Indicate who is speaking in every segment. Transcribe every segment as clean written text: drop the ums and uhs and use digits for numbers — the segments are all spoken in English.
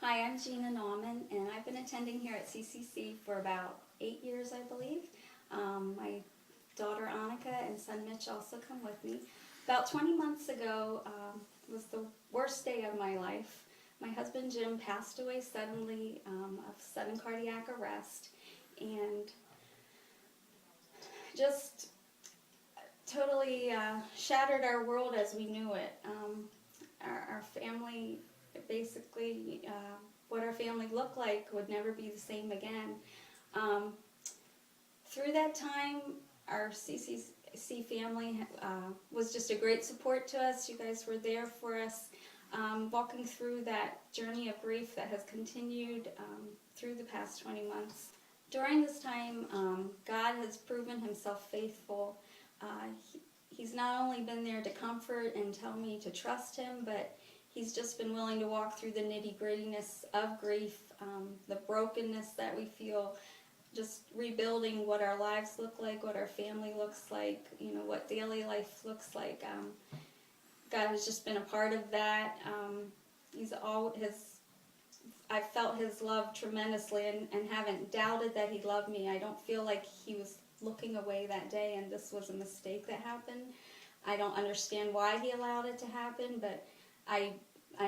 Speaker 1: Hi, I'm Gina and I've been attending here at CCC for about 8 years, I believe. My daughter Annika and son Mitch also come with me. About 20 months ago was the worst day of my life. My husband Jim passed away suddenly of sudden cardiac arrest, and just totally shattered our world as we knew it. Our family, basically, what our family looked like would never be the same again. Through that time, our CCC family was just a great support to us. You guys were there for us, walking through that journey of grief that has continued through the past 20 months. During this time, God has proven himself faithful. He's not only been there to comfort and tell me to trust him, but he's just been willing to walk through the nitty-grittiness of grief, the brokenness that we feel, just rebuilding what our lives look like, what our family looks like, what daily life looks like. God has just been a part of that. I've felt his love tremendously and haven't doubted that he loved me. I don't feel like he was looking away that day and this was a mistake that happened. I don't understand why he allowed it to happen, but I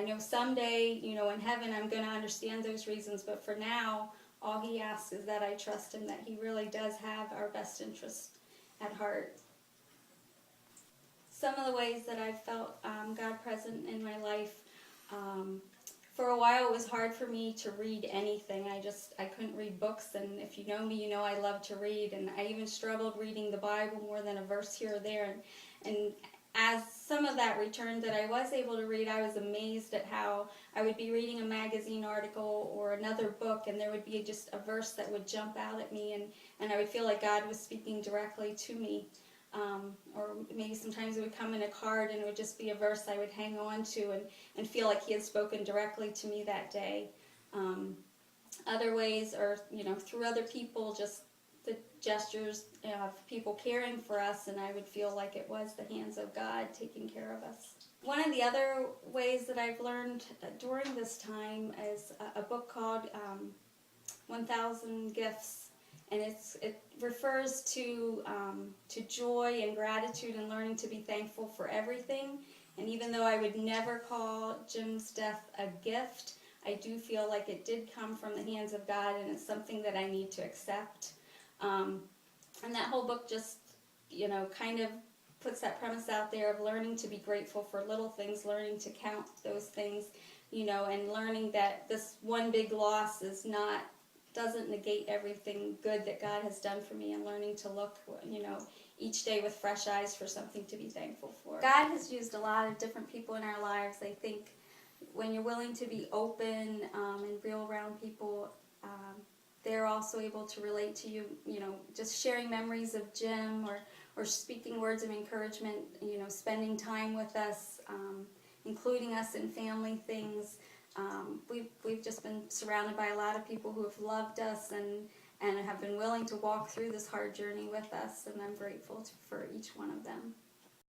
Speaker 1: know someday, in heaven I'm going to understand those reasons, but for now, all he asks is that I trust him, that he really does have our best interest at heart. Some of the ways that I've felt God present in my life, for a while it was hard for me to read anything. I couldn't read books, and if you know me, you know I love to read, and I even struggled reading the Bible more than a verse here or there. And as some of that returned that I was able to read, I was amazed at how I would be reading a magazine article or another book, and there would be just a verse that would jump out at me, and I would feel like God was speaking directly to me. Or maybe sometimes it would come in a card and it would just be a verse I would hang on to and feel like he had spoken directly to me that day. Other ways are, through other people, just the gestures of people caring for us, and I would feel like it was the hands of God taking care of us. One of the other ways that I've learned during this time is a book called 1,000 Gifts. And it refers to joy and gratitude and learning to be thankful for everything. And even though I would never call Jim's death a gift, I do feel like it did come from the hands of God, and it's something that I need to accept. And that whole book just, kind of puts that premise out there of learning to be grateful for little things, learning to count those things, and learning that this one big loss doesn't negate everything good that God has done for me, and learning to look, each day with fresh eyes for something to be thankful for. God has used a lot of different people in our lives. I think when you're willing to be open and real around people, they're also able to relate to you, just sharing memories of Jim or speaking words of encouragement, spending time with us, including us in family things. We've just been surrounded by a lot of people who have loved us and have been willing to walk through this hard journey with us, and I'm grateful for each one of them.